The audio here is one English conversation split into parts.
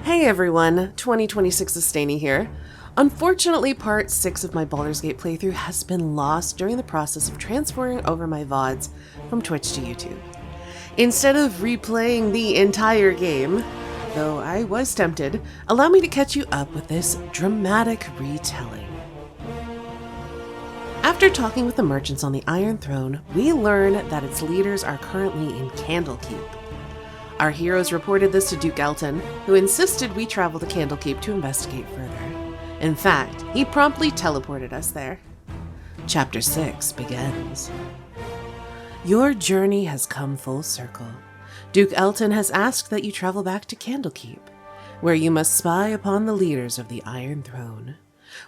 Hey everyone, 2026 is Staney here. Unfortunately, part 6 of my Baldur's Gate playthrough has been lost during the process of transferring over my VODs from Twitch to YouTube. Instead of replaying the entire game, though I was tempted, allow me to catch you up with this dramatic retelling. After talking with the merchants on the Iron Throne, we learn that its leaders are currently in Candlekeep. Our heroes reported this to Duke Elton, who insisted we travel to Candlekeep to investigate further. In fact, he promptly teleported us there. Chapter 6 begins. Your journey has come full circle. Duke Elton has asked that you travel back to Candlekeep, where you must spy upon the leaders of the Iron Throne.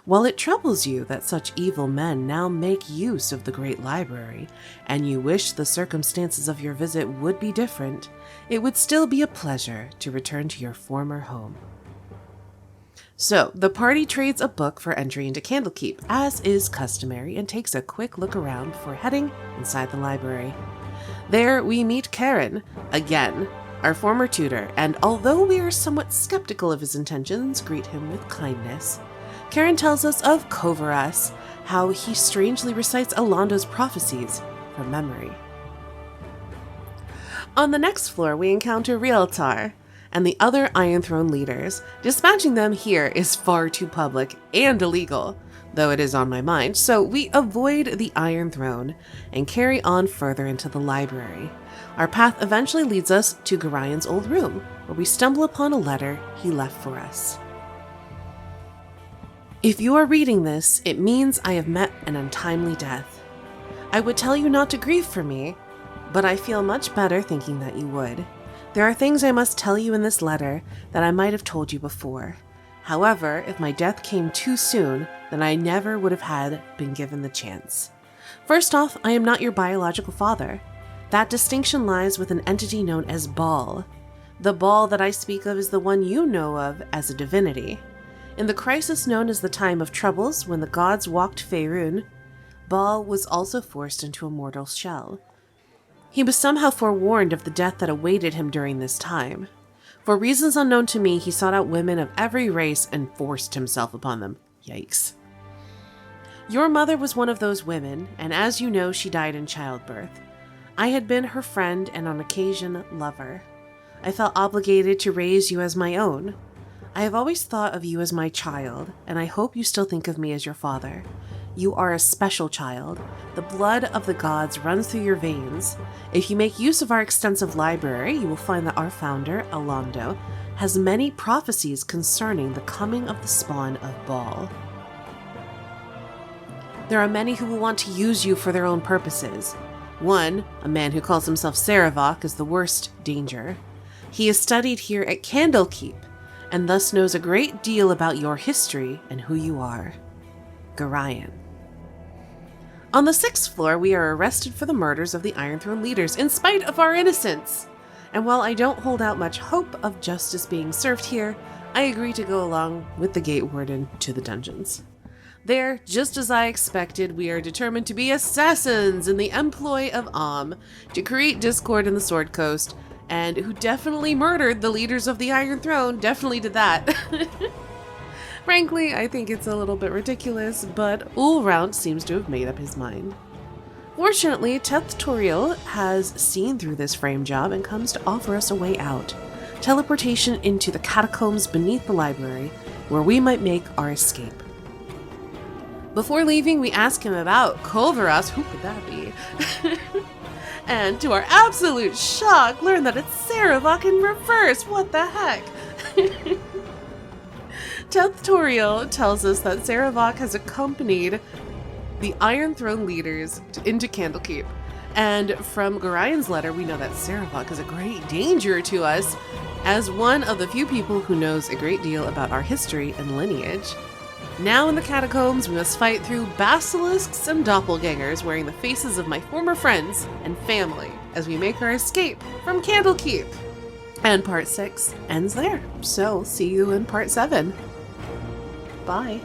While it troubles you that such evil men now make use of the Great Library, and you wish the circumstances of your visit would be different, it would still be a pleasure to return to your former home. So, the party trades a book for entry into Candlekeep, as is customary, and takes a quick look around before heading inside the library. There, we meet Karen, again, our former tutor, and although we are somewhat skeptical of his intentions, greet him with kindness. Karen tells us of Kovaras, how he strangely recites Alando's prophecies from memory. On the next floor, we encounter Rialtar and the other Iron Throne leaders. Dispatching them here is far too public and illegal, though it is on my mind, so we avoid the Iron Throne and carry on further into the library. Our path eventually leads us to Gorian's old room, where we stumble upon a letter he left for us. If you are reading this, it means I have met an untimely death. I would tell you not to grieve for me, but I feel much better thinking that you would. There are things I must tell you in this letter that I might have told you before. However, if my death came too soon, then I never would have been given the chance. First off, I am not your biological father. That distinction lies with an entity known as Baal. The Baal that I speak of is the one you know of as a divinity. In the crisis known as the Time of Troubles, when the gods walked Faerun, Baal was also forced into a mortal shell. He was somehow forewarned of the death that awaited him during this time. For reasons unknown to me, he sought out women of every race and forced himself upon them. Yikes. Your mother was one of those women, and as you know, she died in childbirth. I had been her friend and on occasion, lover. I felt obligated to raise you as my own. I have always thought of you as my child, and I hope you still think of me as your father. You are a special child. The blood of the gods runs through your veins. If you make use of our extensive library, you will find that our founder, Alando, has many prophecies concerning the coming of the spawn of Baal. There are many who will want to use you for their own purposes. One, a man who calls himself Saravok, is the worst danger. He is studied here at Candlekeep, and thus knows a great deal about your history and who you are. Gorian. On the 6th floor, we are arrested for the murders of the Iron Throne leaders in spite of our innocence. And while I don't hold out much hope of justice being served here, I agree to go along with the gate warden to the dungeons. There, just as I expected, we are determined to be assassins in the employ of Am to create discord in the Sword Coast, and who definitely murdered the leaders of the Iron Throne, definitely did that. Frankly, I think it's a little bit ridiculous, but Ulraunt seems to have made up his mind. Fortunately, Teth has seen through this frame job and comes to offer us a way out. Teleportation into the catacombs beneath the library, where we might make our escape. Before leaving, we ask him about Kovaras, who could that be? And to our absolute shock, learn that it's Saravok in reverse. What the heck? Teth tells us that Saravok has accompanied the Iron Throne leaders into Candlekeep. And from Gorian's letter, we know that Saravok is a great danger to us as one of the few people who knows a great deal about our history and lineage. Now in the catacombs, we must fight through basilisks and doppelgangers wearing the faces of my former friends and family as we make our escape from Candlekeep. And part 6 ends there, so see you in part 7. Bye.